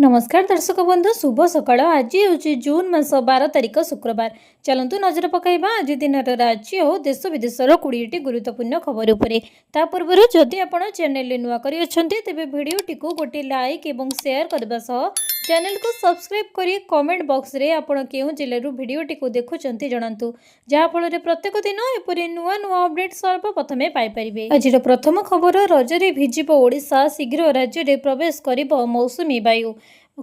नमस्कार दर्शक बंधु शुभ सकाळ। आज हूँ जून मास 12 तारिख शुक्रवार। चलतु नजर पकाइबा आज दिन राज्य और देश विदेशर 20टी गुरुत्वपूर्ण खबर उपरे। ता पूर्व जदि आपण चैनल नुआ करी अछंती तेबे वीडियोटी को गोटे लाइक एवं शेयर करबा सह चैनल को सब्सक्राइब करी कमेंट बॉक्स रे आपण केउ जिल्लारू वीडियोटी को देखुचंती जणांतु, जहा फल प्रत्येक दिन एपरि नुआ नुआ अपडेट सर्वप्रथमे पाई परिबे। आज प्रथम खबर, रजरे भिजिब ओडिशा, शीघ्र राज्य रे प्रवेश करिब मौसुमी वायु।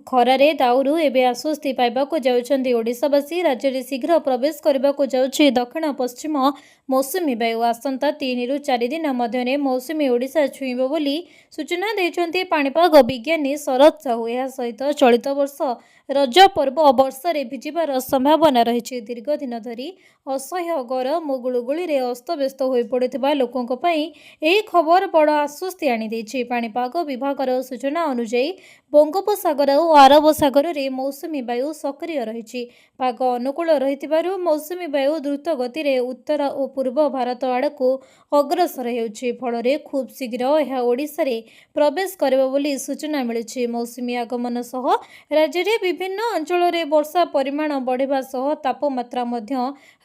खरारे दाउरू एबे आश्वस्ति पाइबाकू जाउछन्ती ओडिशावासी। राज्य में शीघ्र प्रवेश करबाकू जाउछि दक्षिण पश्चिम मौसुमी वायु। आसंता 3 रु 4 दिन मध्यरे मौसुमी ओडिशा छुईब बोली सूचना दैछन्ती पाणीपाग विज्ञानी शरद साहू। यह सहित चलित वर्ष रज पर्व वर्षारे भिजिबार संभावना रही। दीर्घ दिन धरी असह्य गरम और गुळुगुळी अस्तव्यस्त हो पड़ुथिबा लोकंक पई एही खबर बड़ आश्वस्ति आनी देछि। पाणीपाग विभागर सूचना अनुसार बंगोपसागर और अरब सागर में मौसुमी वायु सक्रिय रही। पाग अनुकूल रही मौसुमी वायु द्रुत गति में उत्तर और पूर्व भारत आड़ को अग्रसर होउछि। फल खूब शीघ्र यह ओडिशा रे प्रवेश करिबो बोली सूचना मिली। मौसुमी आगमन सह राज्य में विभिन्न अंचल में वर्षा परिमाण बढ़िबा सह तापमात्रा मध्य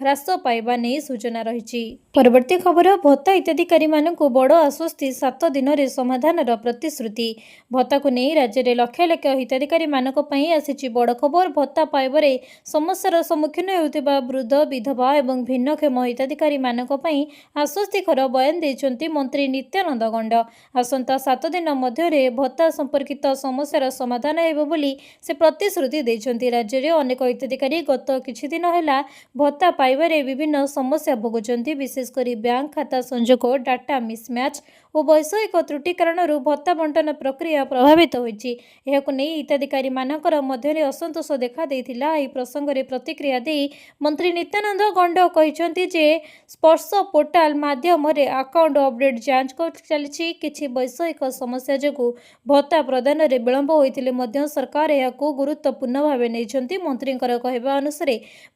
ह्रास पाइबा नहीं सूचना रही। परवर्ती खबर, भत्ता हिताधिकारी मानक बड़ आश्वस्ति, 7 दिन में समाधान प्रतिश्रुति। भत्ता को नहीं राज्य में लक्ष लक्ष हिताधिकारी मानक पई आसीछि बड़ खबर। भत्ता पाइबारे समस्यार सम्मुखीन हेउथिबा वृद्ध, विधवा एवं भिन्नक्षम हिताधिकारी मानक पई आश्वस्तिकर बयान दैछन्ती मंत्री नित्यानंद गंड। आसंता 7 दिन मध्यरे भत्ता संपर्कित समस्यार समाधान हेबो बोली से प्रतिश्रुति दैछन्ती। राज्य में अनेक हिताधिकारी गत किछि दिन हेला भत्ता पाइबारे विभिन्न समस्या भोगुछन्ती। विशेषकर बैंक खाता संजोग, डाटा मिसमैच और वैषयिक त्रुटि कारण भत्ता बंटन प्रक्रिया प्रभावित होइछि। एहाकु नहीं हिताधिकारी मानकर मध्यरे असंतोष देखा देइथिला। एही प्रसंग रे प्रतिक्रिया देई मंत्री नित्यानंद गंड कहिसंती जे स्पर्श पोर्टाल माध्यम रे अकाउंट अपडेट जांच चलिछि। किछि वैषयिक समस्या जोगु भत्ता प्रदान रे विलंब होइतिले मध्य सरकार एहाकु गुरुत्वपूर्ण भावे नैछन्ती। मंत्रींकर कहबा अनुसार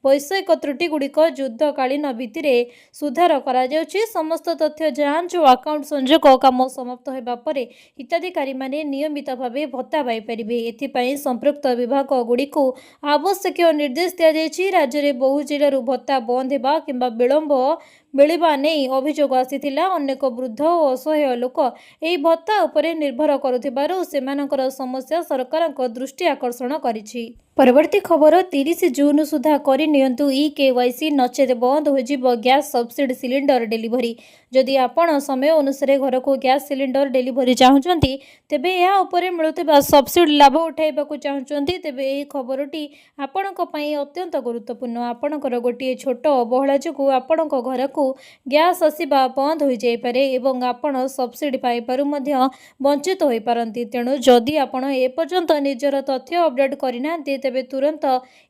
वैषयिक त्रुटि गुड़िक युद्धकालीन भित्तिरे सुधार करा जाउछि। समस्त तथ्य जांच और अकाउंट संजोग काम समाप्त होबा परे हिताधिकारी माने नियमित भावे भत्ता पाई परिबे। एथिपाई संपृक्त विभाग गुड़िक आवश्यक निर्देश दिया जायछि। राज्य में बहु जिल्लारू भत्ता बंद हेबा किंबा विलंब मिलिबा नहीं अभियोग आसीथिला। अनेक वृद्ध और असहाय लोक एही भत्ता उपरे निर्भर करुथिबारु सेमानकर समस्या सरकारक दृष्टि आकर्षण करिछि। परवर्ती खबर, 30 जून सुधा करि नियंतु ई-केवाईसी, नचेत बंद हो गैस सब्सिडी सिलिंडर डिलीवरी। जदि आपण समय अनुसार घर को गैस सिलिंडर डिलीवरी चाहूँगी तेबे यह उपरे मिलुथिबा सब्सिडी लाभ उठाइबाकू चाहूँगी तेबे एही खबरटी आपणक पई अत्यंत गुरुत्वपूर्ण। आपणकर गोटे छोट अवहेला जोगु आपणक घर को गैस आसीबा बंद हो जाई पारे एवं आपण सब्सिडी पाई पारु मध्य वंचित होई पारंती। तेणु जदि आपण ए पर्यंत निजर तथ्य अपडेट करिनांती तेबे तुरंत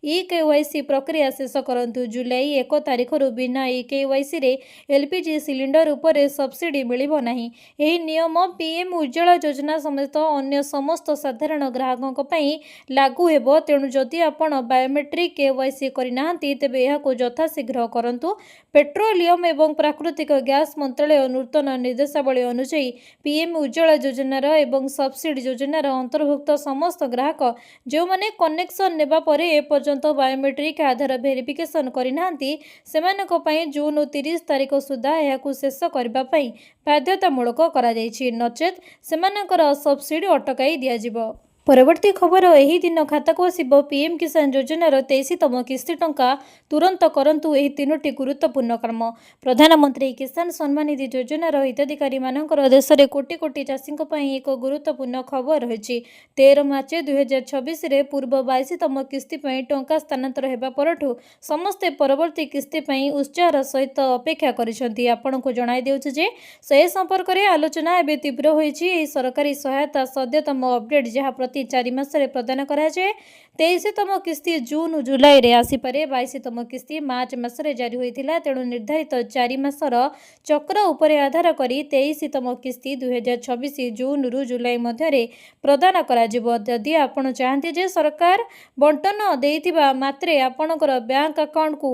ई-केवाईसी प्रक्रिया शेष करंतु। जुलाई 1 तारिख रु बिना ई-केवाईसी रे एलपीजी सिलिंडर उपरे सब्सिडी मिलिबो नाही। एही नियम पीएम उज्ज्वला योजना समेत अन्य समस्त साधारण ग्राहकों पई लागू हेबो। तेणु जदि आपण बायोमेट्रिक केवाईसी करिनांती तेबे एहाको यथाशीघ्र करंतु। पेट्रोलियम एवं प्राकृतिक गैस मंत्रालय नूतन निर्देशावली अनुसार पीएम उज्ज्वला योजनार एवं सब्सिडी योजनार अंतर्भुक्त समस्त ग्राहक जो माने कनेक्शन नेबा परे ए पर्यंत बायोमेट्रिक आधार वेरिफिकेशन करिनांती सेमानक पई जून 30 तारिख सुधा एहाकु शेष करबा पई बाध्यतामूलक करा जायछि। नचेत सेमानकर सब्सिडी अटकाई दिया जिवो। परवर्ती खबर, एही दिन खाताକୁ आसिबो पीएम किसान योजनार 23तम किस्ती टंका। तुरंत करंतु एही 3टी गुरुत्वपूर्ण कर्म। प्रधानमंत्री किसान सम्मान निधि योजनार हिताधिकारी मानकर देश में कोटी कोटी चाषी एक गुरुत्वपूर्ण खबर रही। 13 मार्च 2026 रे पूर्व 22तम किस्ती टंका स्थानांतर हेबा परठू समस्ते परवर्ती किस्ती उत्साहर सहित अपेक्षा करिसेंती। आपनको जणाई देउछु जे से संपर्क में आलोचना एबे तीव्र होईछि। एही सरकारी सहायता सद्यतम अपडेट जहाँ प्रति 4 मास प्रदान कराए 23तम किस्ती जून जुलाई रे आसीपारे। 22तम किस्ती मार्च मासरे जारी होइथिला। तेणु निर्धारित 4 मासर चक्र उपरे आधार करी 23तम किस्ती 2026 जून रु जुलाई मध्य प्रदान कराजिबो। यदि आपण चाहते जे सरकार बंटन देइथिबा मात्रे आपणकर बैंक अकाउंट को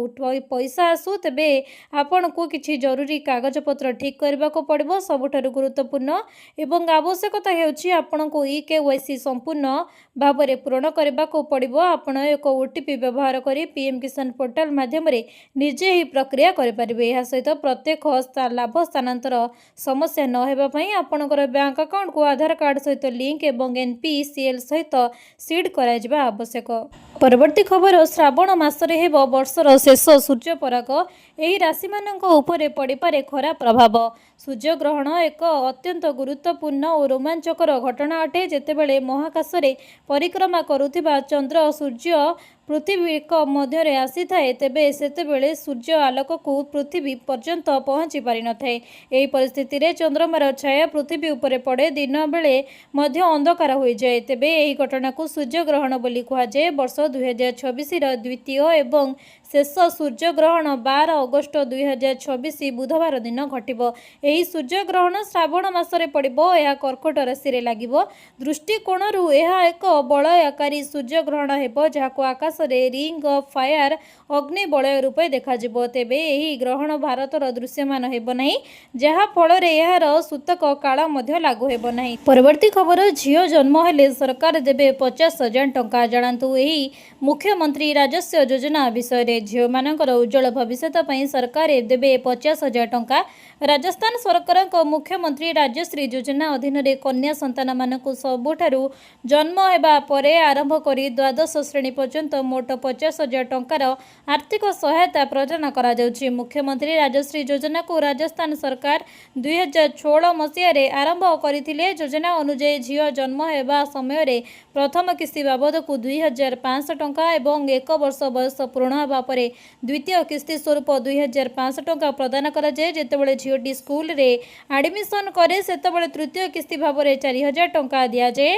पैसा आसू, तेबे आपण को किछि जरूरी कागज पत्र ठीक करबा को पड़िबो। सबुठारु गुरुत्वपूर्ण एवं आवश्यकता हेउछि आपण को KYC संपूर्ण भाबरे पूर्ण करबा को पड़िबो। आपण एक OTP व्यवहार करी PM किसान पोर्टल माध्यम रे निजे ही प्रक्रिया करि परिबे। एहा सहित प्रत्येक लाभ स्थानांतर समस्या न हेबा पई आपणकर बैंक अकाउंट को आधार कार्ड सहित लिंक एवं NPCL सहित सीड कराइबा आवश्यक। परवर्ती खबर, श्रावण मासरे हेबो वर्षर शेष सूर्य पराग। एही राशि मानक उपरे पड़िपारे खराब प्रभाव। सूर्य ग्रहण एक अत्यंत गुरुत्वपूर्ण और रोमांचकर घटना अटे। जेतेबेले महाकाश रे परिक्रमा करुथिबा चंद्र सूर्य पृथ्वी मध्य आसी थाए, तेबे सेतेबेले सूर्य आलोक को पृथ्वी पर्यंत पहुँची पारि न थाए। एही परिस्थिति रे चंद्रमार छाया पृथ्वी उपरे पड़े, दिन बेले मध्य अंधकार हो जाए। तेबे एही घटना को सूर्य ग्रहण बोली कहा जाए। वर्ष 2026 द्वितीय एवं शेष सूर्य ग्रहण 12 अगस्त 2026 बुधवार दिन घटिबो। एही सूर्य ग्रहण श्रावण मासरे पड़िबो। यह कर्कट राशि रे लागिबो। दृष्टिकोणरू यह एक बलयकारी सूर्य ग्रहण हेबो, जहाको आकाश रे रिंग ऑफ फायर अग्नि बलय रूपे देखा जिवो। तेबे एही ग्रहण भारतर दृश्यमान हेबो नाही, जहा फल रे यार सूतक काल मध्य लागू हेबो नाही। परवर्ती खबर, झियो जन्म हेले सरकार देबे 50,000 टंका। जानतु एही मुख्यमंत्री राजस्व योजना विषय रे। झियो मानकर उज्जवल भविष्य पई सरकार देबे 50,000 टंका। राजस्थान सरकार मुख्यमंत्री राजश्री योजना अधीन रे कन्या संतान मानकु सबुठारु जन्म हेबा परे आरंभ करी द्वादश श्रेणी पर्यंत मोट 50,000 टंकार आर्थिक सहायता प्रदान करा जाउछि। मुख्यमंत्री राजश्री योजना को राजस्थान सरकार 2016 मसीह रे आरंभ करथिले। योजना अनुसार झियो जन्म हेबा समय रे प्रथम किस्ती बाबद को 2,500 टंका एवं 1 वर्ष बयस पूर्ण हेबा परे द्वितीय किस्ती स्वरूप 2,500 टंका प्रदान करा जाए। जेतेबेले झियोटी स्कूल रे एडमिशन करे सेतेबेले तृतीय किस्ती भाबरे 4,000 टंका दिया जाए।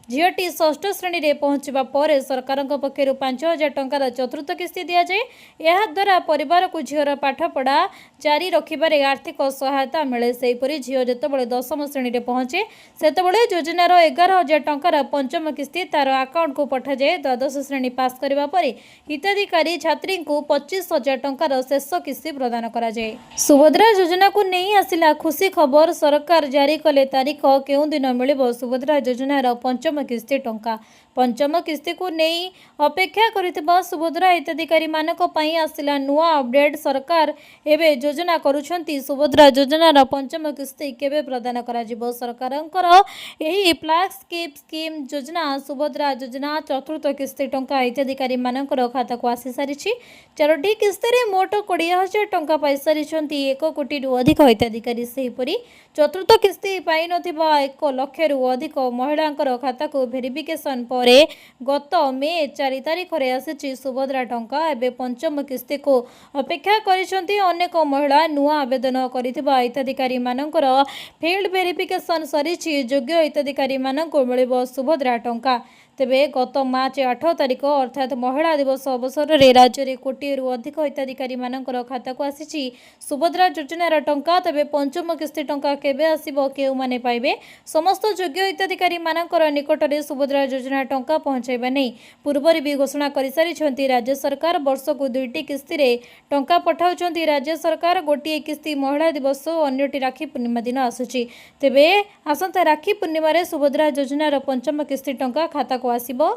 झियोटी षष्ठ श्रेणी रे पहुंचवा पर सरकार पक्षर 5,000 टंकार चतुर्थ किस्ती दि जाए। यह द्वारा परिवार को झीर पाठपढ़ा जारी रखिबारे आर्थिक सहायता मिले। सेहीपरि झील जेतेबेले दशम श्रेणी रे पहुंचे सेतेबेले योजनार 11,000 टंकार पंचम किस्ती तार अकाउंट को पठा जाए। द्वादश श्रेणी पास करबा परे हिताधिकारी छात्री को 25,000 टंकार शेष किस्ती प्रदान करा जाए। सुभद्रा योजना को नहीं आसिला खुशी खबर। सरकार जारी कले तारीख केउं दिन मिलिबो सुभद्रा योजनार पंचम किस्ती टंका। पंचम किस्ती को नहीं अपेक्षा करितबा सुभद्रा हिताधिकारी मानक पई आसिला नुआ अपडेट। सरकार एबे योजना करूछंती सुभद्रा योजनार पंचम किस्ती केबे प्रदान करा जिवो। सरकारंकर एही फ्लैक्स स्कीम योजना सुभद्रा योजना चतुर्थ किस्ती टंका हिताधिकारी मानकर खाता को आसी सारिछि। चारोटी किस्ती रे मोट 20,000 टंका पाई सारिछंती 1 कोटी रु अधिक हिताधिकारी। सेहीपरि चतुर्थ किस्ती पाई नथिबा 1 लाख रु अधिक महिलांकर खाता को वेरिफिकेशन गत मे 4 तारिख रे आसी सुभद्रा टंका। एबे पंचम किस्ती को अपेक्षा करिसंती अनेक महिला। नुआ आवेदन करिथिबा हिताधिकारी मानकर फील्ड वेरिफिकेशन सरिछि। योग्य हिताधिकारी माननको मिलिबो सुभद्रा टंका। तेबे गत मार्च 8 तारिख अर्थात महिला दिवस अवसर रे राज्य रे कोटी रु अधिक हिताधिकारी मानकर खाता को आसी सुभद्रा योजनार टंका। तेबे पंचम किस्ती टंका केबे आसीबो, केउ माने पाइबे? समस्त योग्य हिताधिकारी मानकर निकट रे सुभद्रा योजना टंका पहुंचाइबा नै पूर्व भी घोषणा कर सारी राज्य सरकार। वर्ष को 2टी किस्ती रे टंका पठाउछंती राज्य सरकार। गोटे किस्ती महिला दिवस और अन्यटी राखी पूर्णिमा दिन आसुची। तेबे आसंता राखी पूर्णिमा रे सुभद्रा योजनार पंचम किस्ती टंका खाता को आसीबो।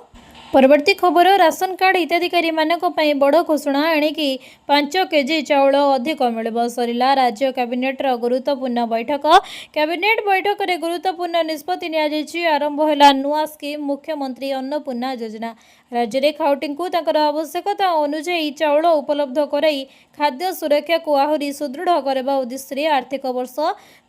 परवर्ती खबर, राशन कार्ड हिताधिकारी मानक पई बड़ घोषणा। एणिकी 5 केजी चाउल अधिक मिलिबो। सरिला राज्य कैबिनेटर गुरुत्वपूर्ण बैठक। कैबिनेट बैठक रे गुरुत्वपूर्ण निष्पत्ति निया जायछि। आरंभ होला नुआ स्कीम मुख्यमंत्री अन्नपूर्णा योजना। राज्य रे खाउटी को ताकर आवश्यकता अनुसार चाउल उपलब्ध कराई खाद्य सुरक्षा को आहुरी सुदृढ़ करबा उद्देश्य आर्थिक वर्ष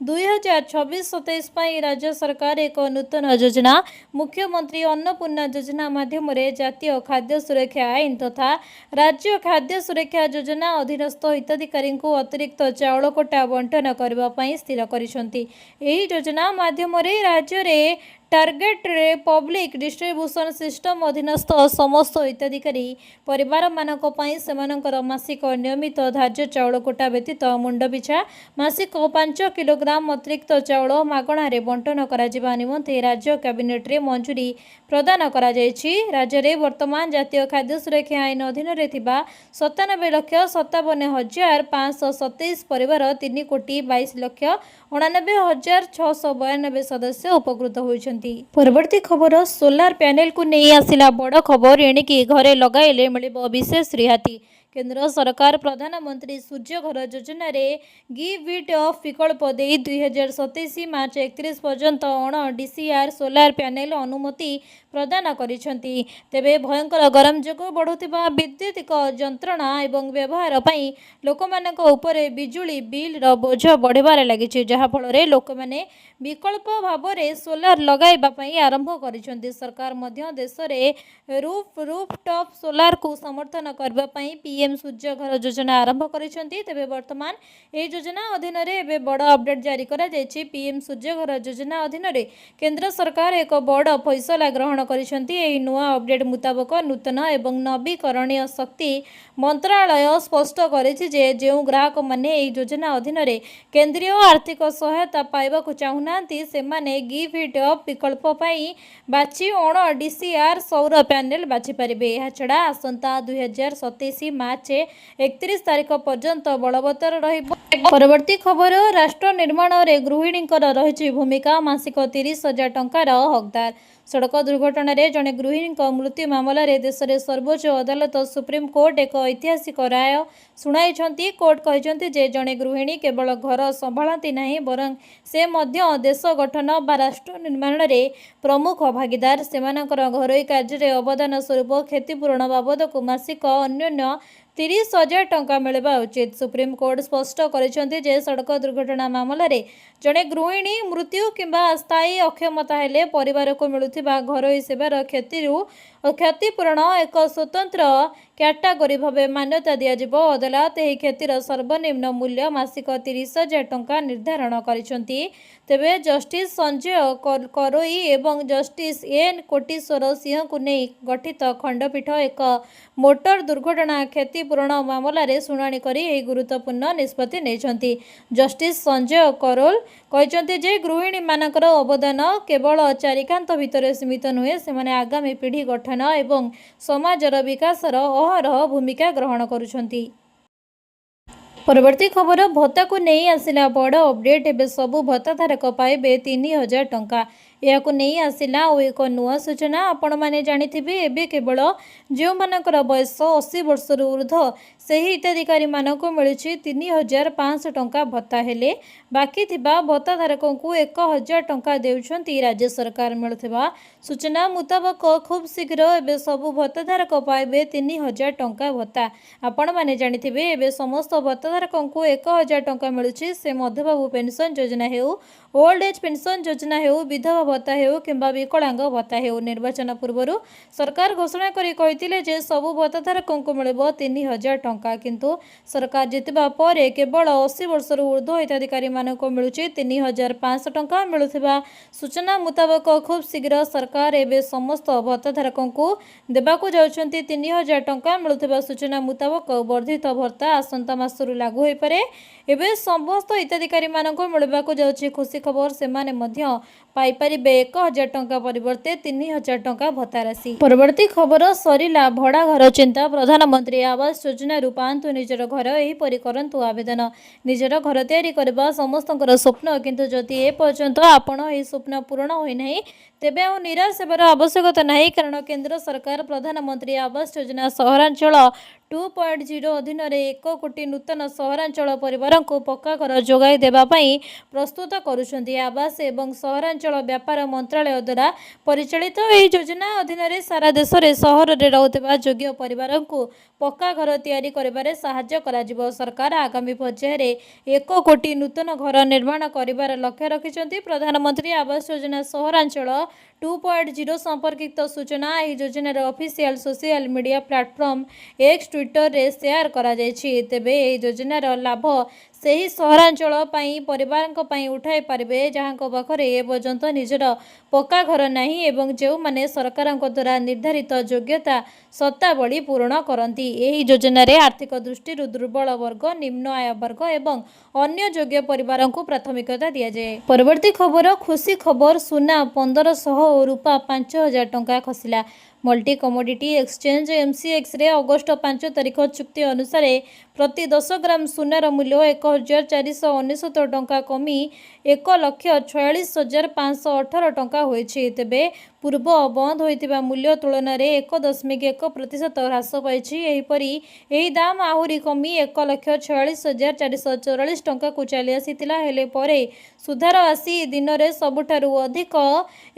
2026-27 पई राज्य सरकार एक नूतन योजना मुख्यमंत्री अन्नपूर्णा योजना माध्यम रे जातीय खाद्य सुरक्षा आईन तथा राज्य खाद्य सुरक्षा योजना अधीनस्थ हिताधिकारी को अतिरिक्त चाउल कोटा बंटन करबा पई स्थिर करिसंती। एही योजना माध्यम रे राज्य रे टार्गेट रे पब्लिक डिस्ट्रीब्यूशन सिस्टम अधीनस्थ समस्त हिताधिकारी परिवार मानक पई सेमानकर मासिक नियमित धार्य चाउल कोटा व्यतीत मुंड पिछा मासिक 5 किलोग्राम अतिरिक्त चाउल मागणा रे बंटन करा जिबा निमंते राज्य कैबिनेट रे मंजूरी प्रदान करा जायछि। राज्य रे वर्तमान जातीय खाद्य सुरक्षा आईन अधीन रे थिबा 97,57,527 परिवार 3,22,99,692 सदस्य उपकृत होइछन्ति। परवर्ती खबर सोलार पैनल को नहीं आसिला बड़ खबर एणिकी घरे लगाइले मिलिबो विशेष रिहाती। केंद्र सरकार प्रधानमंत्री सूर्य घर योजना रे गिव इट ऑफ विकल्प दे 2027 मार्च 31 पर्यंत अण डीसीआर सोलार पैनल अनुमति प्रदान करिसेंती। तेबे भयंकर गरम जोगु बढ़ुथिबा विद्युतिक जंत्रणा एवं व्यवहार पई लोकमानक उपरे बिजुली बिल रो बोझ बढ़िबार लागिछि, जहा फल रे लोकमाने विकल्प भाव रे सोलार लगाइबा पई आरंभ करिसेंती। सरकार मध्य देश रे रूफटॉप सोलार को समर्थन करबा पई पीएम सूर्य घर योजना आरंभ करिसेंती। तेबे वर्तमान ए योजना अधीन रे एबे बड़ अपडेट जारी करा जायछि। पीएम सूर्य घर योजना अधीन रे केंद्र सरकार एक बड़ फैसला ग्रहण करिसेंती। एही नुआ अपडेट मुताबक नूतन एवं नवीकरणीय शक्ति मंत्रालय स्पष्ट करिछि जे जेउ ग्राहक माने एही योजना अधीन रे केंद्रीय आर्थिक सहायता पाइबा को चाहुनांती सेमाने गिव इट अप विकल्प पाई बाछि अण डीसीआर सौर पैनल बाछि पारिबे। एहा छडा आसंता 2027 मार्च 31 तारिख पर्यंत बलवत्तर रहिबो। परवर्ती खबर राष्ट्र निर्माण रे गृहिणींकर रहिछि भूमिका मासिक 30,000 टंकार हकदार। सड़क दुर्घटना रे जने गृहिणी मृत्यु मामला रे देश रे सर्वोच्च अदालत सुप्रीम कोर्ट एक ऐतिहासिक राय सुनाइछंती। कोर्ट कहिछंती जे जने गृहिणी केवल घर संभाळंती नाही बरं से मध्य देश गठन बा राष्ट्र निर्माण रे प्रमुख भागीदार। सेमानकर घरोई कार्य रे अवदान स्वरूप क्षतिपूरण बाबद को मासिक अन्योन्य 30,000 टंका मिलवा उचित। सुप्रीम कोर्ट स्पष्ट करिसेंती जे सड़क दुर्घटना मामला रे जने गृहिणी मृत्यु किंबा स्थायी अक्षमता हेले परिवार को मिलुथिबा घरोई सेवार क्षतिपूरण एक स्वतंत्र कैटेगरी भाव मान्यता दियाजिबो। अदालत एही क्षतिर सर्वनिम्न मूल्य मासिक 30,000 टंका निर्धारण करिसेंती। तेबे जस्टिस संजय करोई एवं जस्टिस एन कोटेश्वर सिंह को नहीं गठित खंडपीठ एक मोटर दुर्घटना क्षतिपूरण मामला रे शुणाणी करी एही गुरुत्वपूर्ण निष्पत्ति नेछंती। जस्टिस संजय करोल कहते जे गृहिणी मानकर अवदान केवल चारिकांत भितर सीमित नुहे, सेमाने आगामी पीढ़ी गठन एवं समाजर विकासर अहरह भूमिका ग्रहण करुछंती। परवर्ती खबर भत्ता को नहीं आसिला बड़ अपडेट। एबे सबु भत्ताधारक पाइबे 3,000 टंका। यह नहीं आसिला और एक नुआ सूचना आपण माने जानिथिबे। एबे केवल जो मानकर बयस 80 वर्ष ऊर्ध से ही हिताधिकारी मानक मिलुछि 3,500 टंका भत्ता हेले बाकी थिबा भत्ताधारकों को 1,000 टंका देउछंती राज्य सरकार। मिलुथिबा सूचना मुताबक खूब शीघ्र एबे सबु भत्ताधारक पाइबे 3,000 टंका भत्ता। आपण माने जानिथिबे एबे समस्त भत्ताधारकों को 1,000 टंका मिलुछि। से मध्यबाबू पेंशन योजना हेउ, ओल्ड एज पेंशन योजना हेउ, विधवा भत्ता हेउ किंबा विकलांग भत्ता हेउ। निर्वाचन पूर्व सरकार घोषणा करी कहिथिले जे सबु भत्ताधारकों को मिलिबो 3,000 टंका, किंतु सरकार जितिबा परे केवल 80 वर्ष ऊर्ध्व हिताधिकारी मानको मिलुछि 3,500 टंका। मिलुथिबा सूचना मुताबक खूब शीघ्र सरकार एबे समस्त भत्ताधारकों को देबाकू जाउछंती 3,000 टंका। मिलुथिबा सूचना मुताबक वर्धित भत्ता आसंता मासरु लागू होई पारे। एबे समस्त हिताधिकारी मानको मिलबाकू जाउछि खुशी खबर। सेमाने मध्य पाई पारिबे 1,000 टंका परिवर्ते 3,000 टंका भत्ता राशि। परवर्ती खबर सरिला भड़ा घर चिंता। प्रधानमंत्री आवास योजना पांतु निजर घर एहीपरि करंतु आवेदन। निजर घर तैयारी करबा समस्तଙ୍କର स्वप्न, किंतु जदि ए पर्यंत आपण एही स्वप्न पूर्ण होई नाही तेबे आ निराश हेबार आवश्यकता नाही, कारण केंद्र सरकार प्रधानमंत्री आवास योजना सहरांचल 2.0 अधीन 1 कोटी नूतन सहरांचल परिवार को पक्का घर जोगाई देबा पई प्रस्तुत करुछंती। आवास एवं सहरांचल व्यापार मंत्रालय द्वारा परिचालित एही योजना अधीन सारा देश रे सहर रे रहउतबा योग्य परिवार को पक्का घर तैयारी करिबारे सहायता कराजिबो। सरकार आगामी पर्याय रे 1 कोटी नूतन घर निर्माण करिबार लक्ष्य रखिछंती। प्रधानमंत्री आवास योजना सहरांचल 2.0 संपर्कित सूचना एही योजनार official social media platform x Twitter रे शेयर करा जायछि। तेबे एही योजनार लाभ ସେହି ସହରାଞ୍ଚଳ ପାଇଁ ପରିବାରଙ୍କ ପାଇଁ ଉଠାଇ ପାରିବେ ଯାହାଙ୍କ ପାଖରେ ଏ ପର୍ଯ୍ୟନ୍ତ ନିଜର ପକ୍କା ଘର ନାହିଁ ଏବଂ ଯେଉଁମାନେ ସରକାରଙ୍କ ଦ୍ୱାରା ନିର୍ଦ୍ଧାରିତ ଯୋଗ୍ୟତା ସର୍ତ୍ତାବଳୀ ପୂରଣ କରନ୍ତି। ଏହି ଯୋଜନାରେ ଆର୍ଥିକ ଦୃଷ୍ଟିରୁ ଦୁର୍ବଳ ବର୍ଗ, ନିମ୍ନ ଆୟ ବର୍ଗ ଏବଂ ଅନ୍ୟ ଯୋଗ୍ୟ ପରିବାରଙ୍କୁ ପ୍ରାଥମିକତା ଦିଆଯାଏ। ପରବର୍ତ୍ତୀ ଖବର, ଖୁସି ଖବର, ସୁନା 1500 ଓ ରୂପା 5000 ଟଙ୍କା ଖସିଲା। ମଲ୍ଟି କମୋଡିଟି ଏକ୍ସଚେଞ୍ଜ MCXରେ ଅଗଷ୍ଟ 5 ତାରିଖ ଚୁକ୍ତି ଅନୁସାରେ ପ୍ରତି 10 ଗ୍ରାମ ସୁନାର ମୂଲ୍ୟ 1499 ଟଙ୍କା କମି 1,46,518 ଟଙ୍କା ହୋଇଛି। ତେବେ ପୂର୍ବ ବନ୍ଦ ହୋଇଥିବା ମୂଲ୍ୟ ତୁଳନାରେ 1.1% ହ୍ରାସ ପାଇଛି। ଏହିପରି ଏହି ଦାମ ଆହୁରି କମି 1,46,444 ଟଙ୍କାକୁ ଚାଲି ଆସିଥିଲା। ହେଲେ ପରେ ସୁଧାର ଆସି ଦିନରେ ସବୁଠାରୁ ଅଧିକ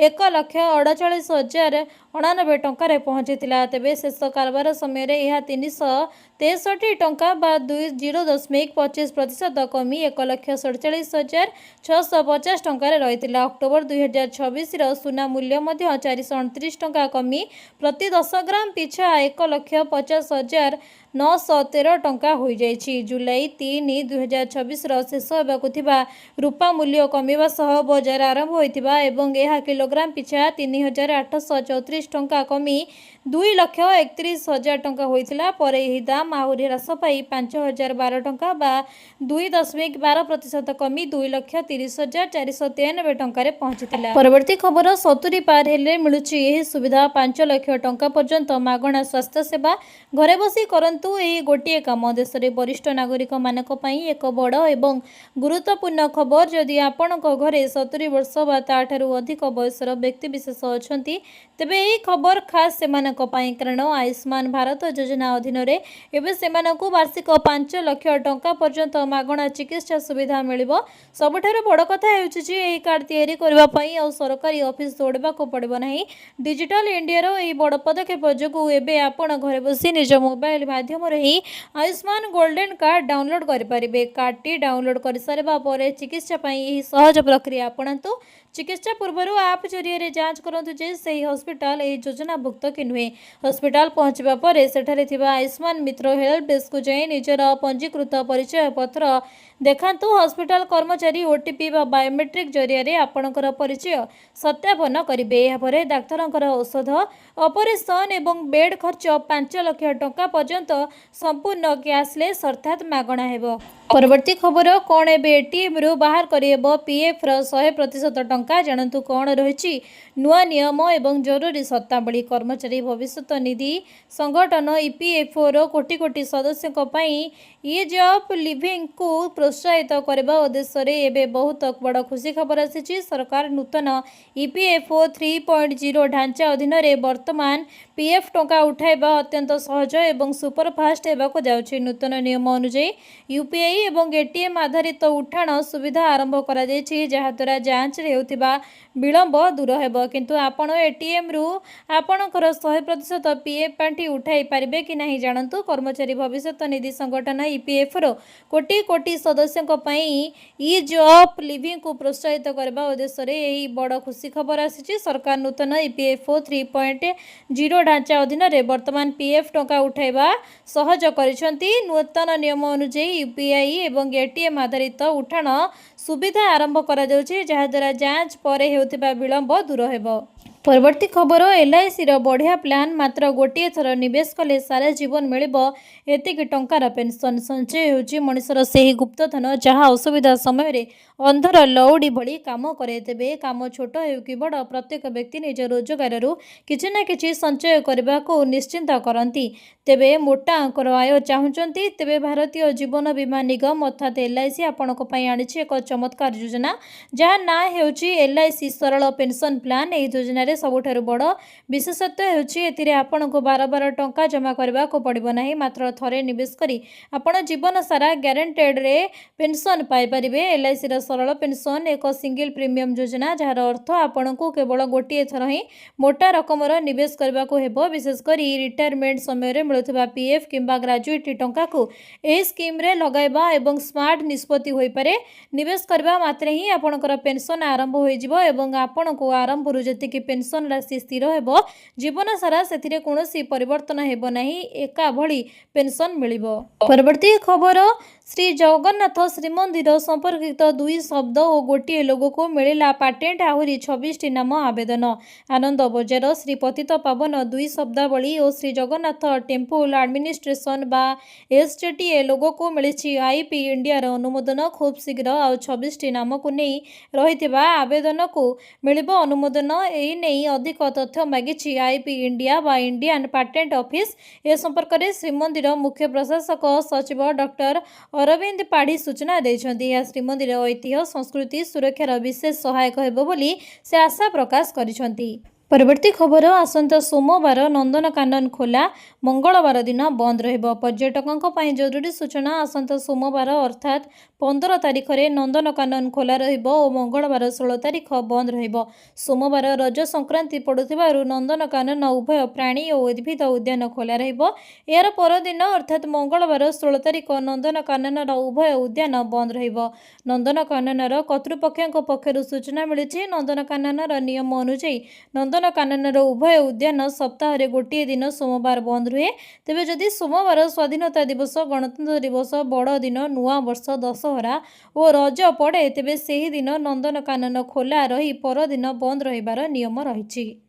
1,48,099 ଟଙ୍କାରେ ପହଞ୍ଚିଥିଲା। ତେବେ ଶେଷ କାରବାର ସମୟରେ ଏହା 363 ଟଙ୍କା ବା 0.25% କମି 1,47,650 ଟଙ୍କାରେ ରହିଥିଲା। ଅକ୍ଟୋବର 2024ର ସୁନା ମୂଲ୍ୟ ମଧ୍ୟ 429 ଟଙ୍କା କମି ପ୍ରତି 10 ଗ୍ରାମ ପିଛା 1,50,913 ଟଙ୍କା ହୋଇଯାଇଛି। ଜୁଲାଇ 3, 2024ର ଶେଷ ହେବାକୁ ଥିବା ରୂପା ମୂଲ୍ୟ କମିବା ସହ ବଜାର ଆରମ୍ଭ ହୋଇଥିବା ଏବଂ ଏହା କିଲୋଗ୍ରାମ ପିଛା 3,834 ଟଙ୍କା କମି 2,31,000 ଟଙ୍କା ହୋଇଥିଲା। ପରେ ଏହି ଦାମ ଆହୁରି ହ୍ରାସ ପାଇ 5,012 ଟଙ୍କା ବା 2.12% କମି 2,30,493 ଟଙ୍କାରେ ପହଞ୍ଚିଥିଲା। ପରବର୍ତ୍ତୀ ଖବର, 70 ପାର ହେଲେ ମିଳୁଛି ଏହି ସୁବିଧା। 5 ଲକ୍ଷ ଟଙ୍କା ପର୍ଯ୍ୟନ୍ତ ମାଗଣା ସ୍ୱାସ୍ଥ୍ୟ ସେବା। ଘରେ ବସି କରନ୍ତୁ ଏହି ଗୋଟିଏ କାମ। ଦେଶରେ ବରିଷ୍ଠ ନାଗରିକମାନଙ୍କ ପାଇଁ ଏକ ବଡ଼ ଏବଂ ଗୁରୁତ୍ୱପୂର୍ଣ୍ଣ ଖବର। ଯଦି ଆପଣଙ୍କ ଘରେ 70 ବର୍ଷ ବା ତା'ଠାରୁ ଅଧିକ ବୟସର ବ୍ୟକ୍ତିବିଶେଷ ଅଛନ୍ତି ତେବେ ଏହି ଖବର ଖାସ୍ ସେମାନଙ୍କ ପାଇଁ, କାରଣ ଆୟୁଷ୍ମାନ ଭାରତ ଯୋଜନା ଅଧୀନରେ ଏବେ ସେମାନଙ୍କୁ ବାର୍ଷିକ 5 ଲକ୍ଷ ଟଙ୍କା ପର୍ଯ୍ୟନ୍ତ ମାଗଣା ଚିକିତ୍ସା ସୁବିଧା ମିଳିବ। ସବୁଠାରୁ ବଡ଼ କଥା ହେଉଛି ଯେ ଏହି କାର୍ଡ ତିଆରି କରିବା ପାଇଁ ଆଉ ସରକାରୀ ଅଫିସ ଦୌଡ଼ିବାକୁ ପଡ଼ିବ ନାହିଁ। ଡିଜିଟାଲ ଇଣ୍ଡିଆର ଏହି ବଡ଼ ପଦକ୍ଷେପ ଯୋଗୁଁ ଏବେ ଆପଣ ଘରେ ବସି ନିଜ ମୋବାଇଲ ମାଧ୍ୟମରେ ହିଁ ଆୟୁଷ୍ମାନ ଗୋଲ୍ଡେନ୍ କାର୍ଡ ଡାଉନଲୋଡ୍ କରିପାରିବେ। କାର୍ଡଟି ଡାଉନଲୋଡ୍ କରିସାରିବା ପରେ ଚିକିତ୍ସା ପାଇଁ ଏହି ସହଜ ପ୍ରକ୍ରିୟା ଆପଣାନ୍ତୁ। ଚିକିତ୍ସା ପୂର୍ବରୁ ଆପ୍ ଜରିଆରେ ଯାଞ୍ଚ କରନ୍ତୁ ଯେ ସେହି ହସ୍ପିଟାଲ ଏହି ଯୋଜନାଭୁକ୍ତ କି ନୁହେଁ। ହସ୍ପିଟାଲ ପହଞ୍ଚିବା ପରେ ସେଠାରେ ଥିବା ଆୟୁଷ୍ମାନ ମିତ୍ର ହେଲ୍ପ ଡେସ୍କକୁ ଯାଇ ନିଜର ପଞ୍ଜୀକୃତ ପରିଚୟ ପତ୍ର ଦେଖାନ୍ତୁ। ହସ୍ପିଟାଲ କର୍ମଚାରୀ OTP ବା ବାୟୋମେଟ୍ରିକ ଜରିଆରେ ଆପଣଙ୍କର ପରିଚୟ ସତ୍ୟାପନ କରିବେ। ଏହାପରେ ଡାକ୍ତରଙ୍କର ଔଷଧ, ଅପରେସନ ଏବଂ ବେଡ୍ ଖର୍ଚ୍ଚ 5 ଲକ୍ଷ ଟଙ୍କା ପର୍ଯ୍ୟନ୍ତ ସମ୍ପୂର୍ଣ୍ଣ କ୍ୟାସଲେସ୍ ଅର୍ଥାତ୍ ମାଗଣା ହେବ। ପରବର୍ତ୍ତୀ ଖବର, କ'ଣ ଏବେ ATMରୁ ବାହାର କରିହେବ PFର 100% ଟଙ୍କା? ଜାଣନ୍ତୁ କ'ଣ ରହିଛି ନୂଆ ନିୟମ ଏବଂ ଜରୁରୀ ସର୍ତ୍ତାବଳୀ। କର୍ମଚାରୀ ଭବିଷ୍ୟତ ନିଧି ସଂଗଠନ EPFOର କୋଟି କୋଟି ସଦସ୍ୟଙ୍କ ପାଇଁ ଇଜ୍ ଅଫ୍ ଲିଭିଂକୁ ପ୍ରୋତ୍ସାହିତ କରିବା ଉଦ୍ଦେଶ୍ୟରେ ଏବେ ବହୁତ ବଡ଼ ଖୁସି ଖବର ଆସିଛି। ସରକାର ନୂତନ EPFO 3.0 ଢାଞ୍ଚା ଅଧୀନରେ ବର୍ତ୍ତମାନ PF ଟଙ୍କା ଉଠାଇବା ଅତ୍ୟନ୍ତ ସହଜ ଏବଂ ସୁପରଫାଷ୍ଟ ହେବାକୁ ଯାଉଛି। ନୂତନ ନିୟମ ଅନୁଯାୟୀ UPI ଏବଂ ATM ଆଧାରିତ ଉଠାଣ ସୁବିଧା ଆରମ୍ଭ କରାଯାଇଛି, ଯାହାଦ୍ୱାରା ଯାଞ୍ଚରେ ହେଉଥିବା ବିଳମ୍ବ ଦୂର ହେବ। କିନ୍ତୁ ଆପଣ ATMରୁ ଆପଣଙ୍କର 100% PF ପାଣ୍ଠି ଉଠାଇ ପାରିବେ କି ନାହିଁ ଜାଣନ୍ତୁ। କର୍ମଚାରୀ ଭବିଷ୍ୟତ ନିଧି ସଂଗଠନ EPFର କୋଟି କୋଟି ସଦସ୍ୟଙ୍କ ପାଇଁ ଇଜ୍ ଅଫ୍ ଲିଭିଂକୁ ପ୍ରୋତ୍ସାହିତ କରିବା ଉଦ୍ଦେଶ୍ୟରେ ଏହି ବଡ଼ ଖୁସି ଖବର ଆସିଛି। ସରକାର ନୂତନ EPFO 3.0 ଢାଞ୍ଚା ଅଧୀନରେ ବର୍ତ୍ତମାନ PF ଟଙ୍କା ଉଠାଇବା ସହଜ କରିଛନ୍ତି। ନୂତନ ନିୟମ ଅନୁଯାୟୀ UPI ଏବଂ ATM ଆଧାରିତ ଉଠାଣ ସୁବିଧା ଆରମ୍ଭ କରାଯାଉଛି, ଯାହାଦ୍ୱାରା ଯାଞ୍ଚ ପରେ ହେଉଥିବା ବିଳମ୍ବ ଦୂର ହେବ। ପରବର୍ତ୍ତୀ ଖବର, LICର ବଢ଼ିଆ ପ୍ଲାନ୍। ମାତ୍ର ଗୋଟିଏ ଥର ନିବେଶ କଲେ ସାରା ଜୀବନ ମିଳିବ ଏତିକି ଟଙ୍କାର ପେନ୍ସନ୍। ସଞ୍ଚୟ ହେଉଛି ମଣିଷର ସେହି ଗୁପ୍ତଧନ ଯାହା ଅସୁବିଧା ସମୟରେ ଅନ୍ଧର ଲଉଡ଼ି ଭଳି କାମ କରେ। ତେବେ କାମ ଛୋଟ ହେଉ କି ବଡ଼, ପ୍ରତ୍ୟେକ ବ୍ୟକ୍ତି ନିଜ ରୋଜଗାରରୁ କିଛି ନା କିଛି ସଞ୍ଚୟ କରିବାକୁ ନିଶ୍ଚିନ୍ତ କରନ୍ତି। ତେବେ ମୋଟା ଅଙ୍କର ଆୟ ଚାହୁଁଛନ୍ତି? ତେବେ ଭାରତୀୟ ଜୀବନ ବୀମା ନିଗମ ଅର୍ଥାତ୍ LIC ଆପଣଙ୍କ ପାଇଁ ଆଣିଛି ଏକ ଚମତ୍କାର ଯୋଜନା, ଯାହା ନାଁ ହେଉଛି LIC ସରଳ ପେନ୍ସନ୍ ପ୍ଲାନ୍। ଏହି ଯୋଜନାରେ ସବୁଠାରୁ ବଡ଼ ବିଶେଷତ୍ୱ ହେଉଛି ଏଥିରେ ଆପଣଙ୍କୁ ବାର ଟଙ୍କା ଜମା କରିବାକୁ ପଡ଼ିବ ନାହିଁ। ମାତ୍ର ଥରେ ନିବେଶ କରି ଆପଣ ଜୀବନ ସାରା ଗ୍ୟାରେଣ୍ଟେଡ୍ରେ ପେନ୍ସନ୍ ପାଇପାରିବେ। LICର ସରଳ ପେନ୍ସନ୍ ଏକ ସିଙ୍ଗଲ ପ୍ରିମିୟମ୍ ଯୋଜନା, ଯାହାର ଅର୍ଥ ଆପଣଙ୍କୁ କେବଳ ଗୋଟିଏ ଥର ହିଁ ମୋଟା ରକମର ନିବେଶ କରିବାକୁ ହେବ। ବିଶେଷ କରି ରିଟାୟାରମେଣ୍ଟ ସମୟରେ ମିଳୁଥିବା PF କିମ୍ବା ଗ୍ରାଜୁଇଟି ଟଙ୍କାକୁ ଏହି ସ୍କିମ୍ରେ ଲଗାଇବା ଏବଂ ସ୍ମାର୍ଟ ନିଷ୍ପତ୍ତି ହୋଇପାରେ। ନିବେଶ କରିବା ମାତ୍ରେ ହିଁ ଆପଣଙ୍କର ପେନ୍ସନ୍ ଆରମ୍ଭ ହୋଇଯିବ ଏବଂ ଆପଣଙ୍କୁ ଆରମ୍ଭରୁ ଯେତିକି ପେନ୍ସନ୍ ରାଶି ସ୍ଥିର ହେବ, ଜୀବନ ସାରା ସେଥିରେ କୌଣସି ପରିବର୍ତ୍ତନ ହେବ ନାହିଁ। ଏକା ଭଳି ପେନ୍ସନ୍ ମିଳିବ। ପରବର୍ତ୍ତୀ ଖବର, ଶ୍ରୀ ଜଗନ୍ନାଥ ଶ୍ରୀମନ୍ଦିର ସମ୍ପର୍କିତ 2 ଶବ୍ଦ ଓ ଗୋଟିଏ ଲୋଗୋକୁ ମିଳିଲା ପାଟେଣ୍ଟ। ଆହୁରି 26ଟି ନାମ ଆବେଦନ। ଆନନ୍ଦ ବଜାର ଶ୍ରୀ ପତିତ ପାବନ 2 ଶବ୍ଦାବଳୀ ଓ ଶ୍ରୀ ଜଗନ୍ନାଥ ଟେମ୍ପୁଲ ଆଡମିନିଷ୍ଟ୍ରେସନ ବା SJTA ଲୋଗୋକୁ ମିଳିଛି IP ଇଣ୍ଡିଆର ଅନୁମୋଦନ। ଖୁବ୍ ଶୀଘ୍ର ଆଉ 26ଟି ନାମକୁ ନେଇ ରହିଥିବା ଆବେଦନକୁ ମିଳିବ ଅନୁମୋଦନ। ଏହି ନେଇ ଅଧିକ ତଥ୍ୟ ମାଗିଛି IP ଇଣ୍ଡିଆ ବା ଇଣ୍ଡିଆନ ପାଟେଣ୍ଟ ଅଫିସ। ଏ ସମ୍ପର୍କରେ ଶ୍ରୀମନ୍ଦିର ମୁଖ୍ୟ ପ୍ରଶାସକ ସଚିବ ଡକ୍ଟର ଅରବିନ୍ଦ ପାଢ଼ୀ ସୂଚନା ଦେଇଛନ୍ତି। ଏହା ଶ୍ରୀମନ୍ଦିର ଐତିହ୍ୟ ସଂସ୍କୃତି ସୁରକ୍ଷାର ବିଶେଷ ସହାୟକ ହେବ ବୋଲି ସେ ଆଶା ପ୍ରକାଶ କରିଛନ୍ତି। ପରବର୍ତ୍ତୀ ଖବର ଆସନ୍ତା ସୋମବାର ନନ୍ଦନକାନନ ଖୋଲା, ମଙ୍ଗଳବାର ଦିନ ବନ୍ଦ ରହିବ। ପର୍ଯ୍ୟଟକଙ୍କ ପାଇଁ ଜରୁରୀ ସୂଚନା। ଆସନ୍ତା ସୋମବାର ଅର୍ଥାତ୍ 15 ତାରିଖରେ ନନ୍ଦନକାନନ ଖୋଲା ରହିବ ଓ ମଙ୍ଗଳବାର 16 ତାରିଖ ବନ୍ଦ ରହିବ। ସୋମବାର ରଜ ସଂକ୍ରାନ୍ତି ପଡୁଥିବାରୁ ନନ୍ଦନକାନନ ଉଭୟ ପ୍ରାଣୀ ଓ ଉଦ୍ଭିଦ ଉଦ୍ୟାନ ଖୋଲା ରହିବ। ଏହାର ପରଦିନ ଅର୍ଥାତ୍ ମଙ୍ଗଳବାର 16 ତାରିଖ ନନ୍ଦନକାନନର ଉଭୟ ଉଦ୍ୟାନ ବନ୍ଦ ରହିବ। ନନ୍ଦନକାନନର କର୍ତ୍ତୃପକ୍ଷଙ୍କ ପକ୍ଷରୁ ସୂଚନା ମିଳିଛି। ନନ୍ଦନକାନନର ନିୟମ ଅନୁଯାୟୀ ନନ୍ଦନକାନନର ଉଭୟ ଉଦ୍ୟାନ ସପ୍ତାହରେ ଗୋଟିଏ ଦିନ ସୋମବାର ବନ୍ଦ ରୁହେ। ତେବେ ଯଦି ସୋମବାର ସ୍ୱାଧୀନତା ଦିବସ, ଗଣତନ୍ତ୍ର ଦିବସ, ବଡ଼ଦିନ, ନୂଆବର୍ଷ, ଦଶହରା ଓ ରଜ ପଡ଼େ ତେବେ ସେହି ଦିନ ନନ୍ଦନକାନନ ଖୋଲା ରହି ପରଦିନ ବନ୍ଦ ରହିବାର ନିୟମ ରହିଛି।